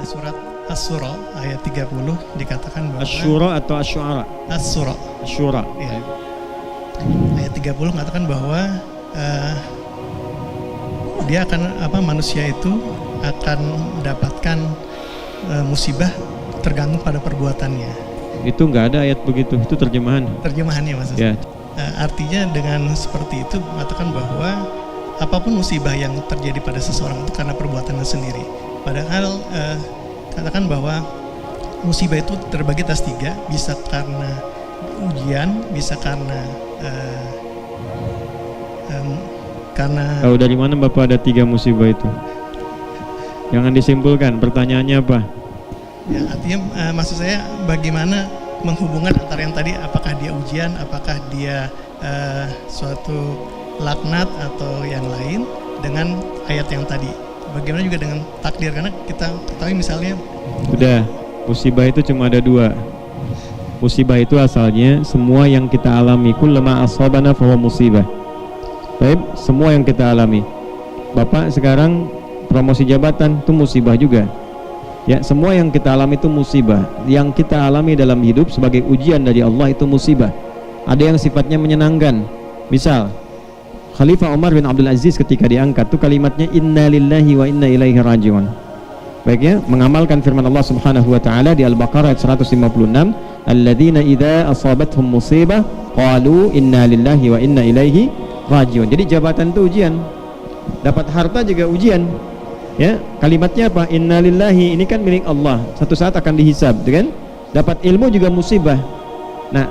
surat Asy-Syura ayat 30 dikatakan bahwa Asy-Syura atau Asy-Syu'ara? Asy-Syura. Asy-Syura. Ya. Ayat 30 mengatakan bahwa dia akan manusia itu akan mendapatkan musibah tergantung pada perbuatannya. Itu nggak ada ayat begitu, itu terjemahan. Terjemahannya maksudnya. Ya. Artinya dengan seperti itu mengatakan bahwa apapun musibah yang terjadi pada seseorang itu karena perbuatannya sendiri. Padahal katakan bahwa musibah itu terbagi atas 3, bisa karena ujian, bisa karena Tahu dari mana Bapak ada 3 musibah itu? Jangan disimpulkan, pertanyaannya apa? Ya, artinya maksud saya bagaimana menghubungkan antara yang tadi, apakah dia ujian, apakah dia suatu laknat atau yang lain dengan ayat yang tadi. Bagaimana juga dengan takdir, karena kita ketahui misalnya udah, musibah itu cuma ada 2. Musibah itu asalnya semua yang kita alami, kullama asabana fahuwa musibah. Baik, semua yang kita alami. Bapak sekarang promosi jabatan itu musibah juga. Ya, semua yang kita alami itu musibah. Yang kita alami dalam hidup sebagai ujian dari Allah itu musibah. Ada yang sifatnya menyenangkan. Misal, Khalifah Umar bin Abdul Aziz ketika diangkat itu kalimatnya inna lillahi wa inna ilaihi raji'un. Baik ya, mengamalkan firman Allah Subhanahu wa taala di Al-Baqarah ayat 156, alladzina idza asabathum musibah qalu inna lillahi wa inna ilaihi raji'un. Jadi jabatan itu ujian. Dapat harta juga ujian. Ya, kalimatnya apa? Innalillahi, ini kan milik Allah, satu saat akan dihisab, kan? Dapat ilmu juga musibah. Nah,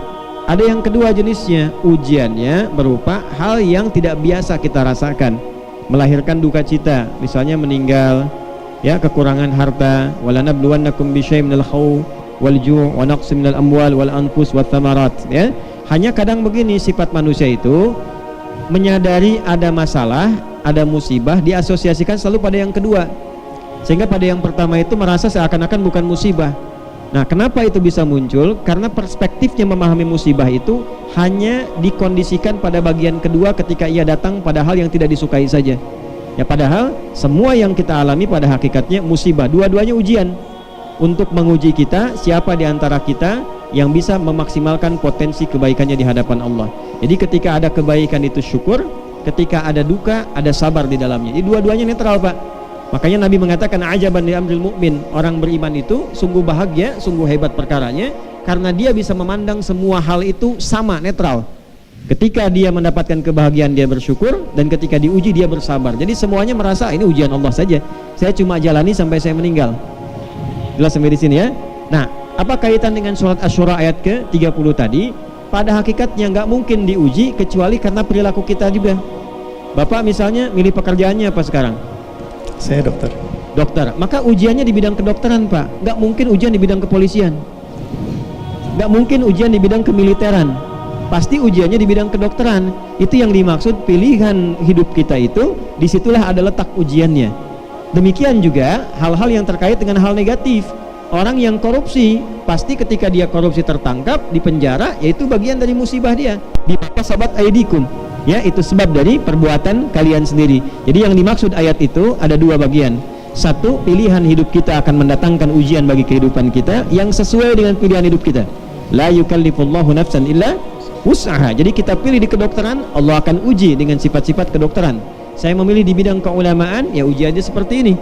ada yang kedua jenisnya, ujiannya berupa hal yang tidak biasa kita rasakan, melahirkan duka cita, misalnya meninggal, ya, kekurangan harta, walanabluwannakum bisyai'in minal khawf wal ju' wa naqsin minal amwal wal anfus wath thamarat, ya. Hanya kadang begini sifat manusia itu, menyadari ada masalah, ada musibah, diasosiasikan selalu pada yang kedua, sehingga pada yang pertama itu merasa seakan-akan bukan musibah. Nah, kenapa itu bisa muncul? Karena perspektifnya memahami musibah itu hanya dikondisikan pada bagian kedua ketika ia datang pada hal yang tidak disukai saja. Ya, padahal semua yang kita alami pada hakikatnya musibah, dua-duanya ujian untuk menguji kita, siapa di antara kita yang bisa memaksimalkan potensi kebaikannya di hadapan Allah. Jadi ketika ada kebaikan itu syukur, ketika ada duka ada sabar di dalamnya. Jadi dua-duanya netral, Pak. Makanya Nabi mengatakan ajaban li amril mu'min, orang beriman itu sungguh bahagia, sungguh hebat perkaranya, karena dia bisa memandang semua hal itu sama, netral. Ketika dia mendapatkan kebahagiaan dia bersyukur, dan ketika diuji dia bersabar. Jadi semuanya merasa ini ujian Allah saja, saya cuma jalani sampai saya meninggal. Jelas sampai di sini ya. Nah, apa kaitan dengan surat Asy-Syura ayat ke-30 tadi? Pada hakikatnya nggak mungkin diuji kecuali karena perilaku kita juga. Bapak misalnya milih pekerjaannya apa sekarang? saya dokter. Dokter, maka ujiannya di bidang kedokteran, Pak. Nggak mungkin ujian di bidang kepolisian, nggak mungkin ujian di bidang kemiliteran, pasti ujiannya di bidang kedokteran. Itu yang dimaksud pilihan hidup kita itu, disitulah ada letak ujiannya. Demikian juga hal-hal yang terkait dengan hal negatif. Orang yang korupsi, pasti ketika dia korupsi tertangkap, di penjara, yaitu bagian dari musibah dia. Bima sabat aidikum, ya, itu sebab dari perbuatan kalian sendiri. Jadi yang dimaksud ayat itu ada 2 bagian. Satu, pilihan hidup kita akan mendatangkan ujian bagi kehidupan kita yang sesuai dengan pilihan hidup kita. La yukallifullahu nafsan illa wus'aha. Jadi kita pilih di kedokteran, Allah akan uji dengan sifat-sifat kedokteran. Saya memilih di bidang keulamaan, ya ujiannya seperti ini.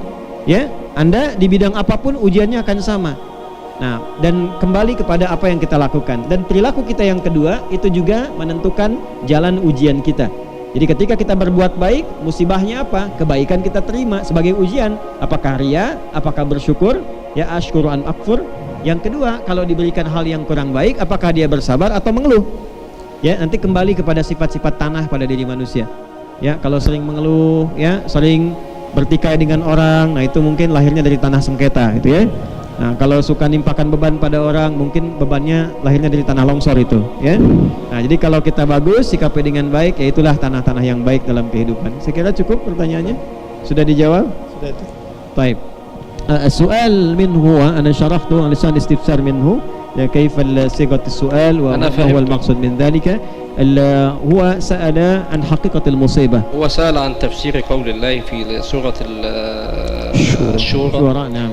Ya, Anda di bidang apapun ujiannya akan sama. Nah, dan kembali kepada apa yang kita lakukan, dan perilaku kita yang kedua itu juga menentukan jalan ujian kita. Jadi ketika kita berbuat baik, musibahnya apa? Kebaikan kita terima sebagai ujian. Apakah ria? Apakah bersyukur? Ya, asykuru an akfur. Yang kedua, kalau diberikan hal yang kurang baik, apakah dia bersabar atau mengeluh? Ya, nanti kembali kepada sifat-sifat tanah pada diri manusia. Ya, kalau sering mengeluh, ya, sering bertikai dengan orang, nah itu mungkin lahirnya dari tanah sengketa, gitu ya. Nah, kalau suka nimpakan beban pada orang, mungkin bebannya lahirnya dari tanah longsor itu, ya. Nah, jadi kalau kita bagus, sikapi dengan baik, ya itulah tanah-tanah yang baik dalam kehidupan. Saya kira cukup pertanyaannya. Sudah dijawab? Sudah itu. Baik. Soal min huwa, ana syarahtu lisan istifsar minhu, ya kaifa sigat as-su'al wa ma huwa al-maqsud min dhalika. هو سأل عن حقيقة المصيبة. هو سأل عن تفسير قول الله في سورة الشورى. نعم.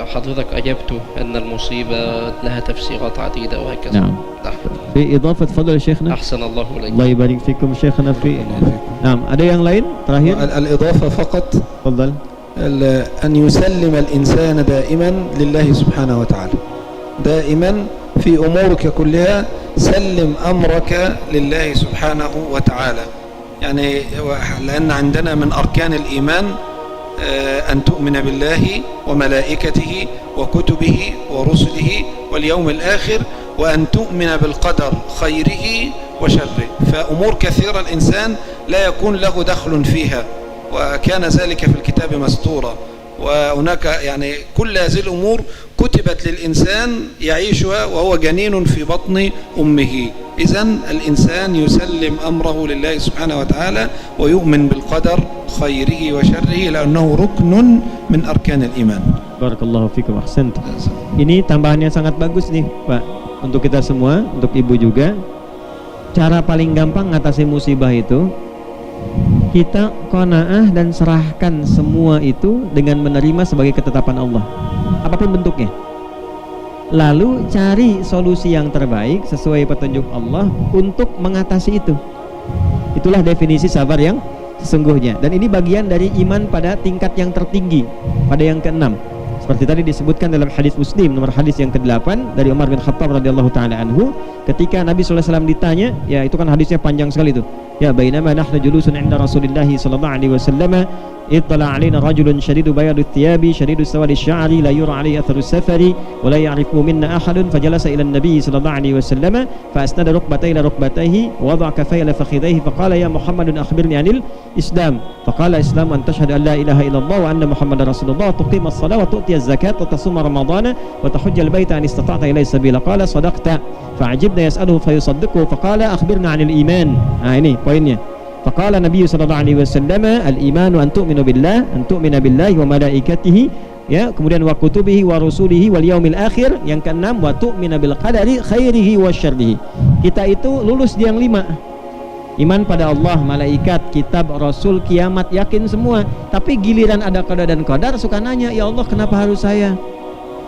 وحضرتك أجبت أن المصيبة لها تفسيرات عديدة وهكذا. نعم. في إضافة تفضل شيخنا. أحسن الله إليك. الله يبارك فيكم شيخنا في. نعم. Ada yang lain terakhir? الإضافة فقط. تفضل. أن يسلم الإنسان دائما لله سبحانه وتعالى. دائما في أمورك كلها سلم أمرك لله سبحانه وتعالى. يعني لأن عندنا من أركان الإيمان أن تؤمن بالله وملائكته وكتبه ورسله واليوم الآخر وأن تؤمن بالقدر خيره وشره. فأمور كثيرة الإنسان لا يكون له دخل فيها، وكان ذلك في الكتاب مسطورا. وهناك يعني كل هذه الأمور كتبت للإنسان يعيشها وهو جنين في بطن أمه. إذن الإنسان يسلم أمره لله سبحانه وتعالى ويؤمن بالقدر خيره وشره لأنه ركن من أركان الإيمان. Barakallahu fikum, ahsantum. Ini tambahannya sangat bagus nih Pak, untuk kita semua, untuk ibu juga. Cara paling gampang ngatasi musibah itu, kita qanaah dan serahkan semua itu dengan menerima sebagai ketetapan Allah, apapun bentuknya. Lalu cari solusi yang terbaik sesuai petunjuk Allah untuk mengatasi itu. Itulah definisi sabar yang sesungguhnya. Dan ini bagian dari iman pada tingkat yang tertinggi, pada yang keenam. Seperti tadi disebutkan dalam hadis Muslim nomor hadis yang ke-8 dari Umar bin Khattab radhiyallahu taala anhu, ketika Nabi sallallahu alaihi wasallam ditanya, ya itu kan hadisnya panjang sekali itu. Ya bainama nahnu julusun 'inda Rasulillah sallallahu alaihi wasallam ittala 'alaina rajulun shadidu bayadut thiyabi shadidu sawadi sya'ri la yura 'alaihi atharu safari wa la ya'rifu minna ahadun fajalasa ila an-nabi sallallahu alaihi wasallam fa asnada rukbatayhi ila rukbatayhi wa wada'a kaffayhi ila fakhidayhi fa qala ya Muhammadun akhbirni 'anil Islam. Fa qala Islam an tashhadu an la ilaha illallah wa anna Muhammadar Rasulullah wa tuqima as-salata wa tu'ti az-zakata wa tasuma ramadhana wa tahujja al-baita an istata'ta ilayhi sabila. Qala sadaqta. Fa'ajibna yas'aluhu fayusaddiquhu fa qala akhbirna 'anil iman. Nah ini poinnya. Faqala Nabi sallallahu alaihi wasallam al-imanu an tu'minu billah, an tu'mina billahi wa malaikatihi, ya, kemudian wa kutubihi wa rusulihi wal yaumil akhir, yang keenam wa tu'mina bil qadari khairihi wa syarrihi. Kita itu lulus di yang 5. Iman pada Allah, malaikat, kitab, rasul, kiamat, yakin semua. Tapi giliran ada qada dan qadar suka nanya, ya Allah kenapa harus saya?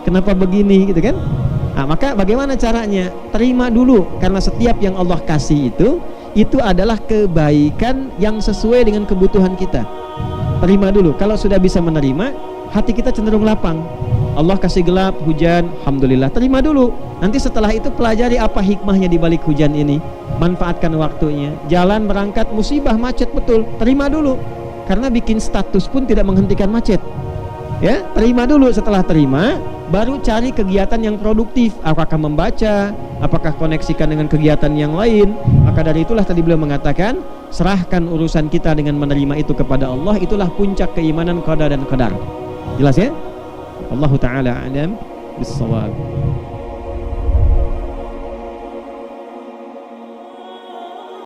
Kenapa begini gitu kan? Nah, maka bagaimana caranya? Terima dulu, karena setiap yang Allah kasih itu adalah kebaikan yang sesuai dengan kebutuhan kita. Terima dulu. Kalau sudah bisa menerima, hati kita cenderung lapang. Allah kasih gelap, hujan, alhamdulillah, terima dulu. Nanti setelah itu pelajari apa hikmahnya di balik hujan ini. Manfaatkan waktunya. Jalan berangkat musibah, macet, betul, terima dulu. Karena bikin status pun tidak menghentikan macet. Ya, terima dulu. Setelah terima, baru cari kegiatan yang produktif. Apakah membaca, apakah koneksikan dengan kegiatan yang lain. Maka dari itulah tadi beliau mengatakan, serahkan urusan kita dengan menerima itu kepada Allah. Itulah puncak keimanan qada dan qadar. Jelas ya? Allahu ta'ala a'lam bis-shawab.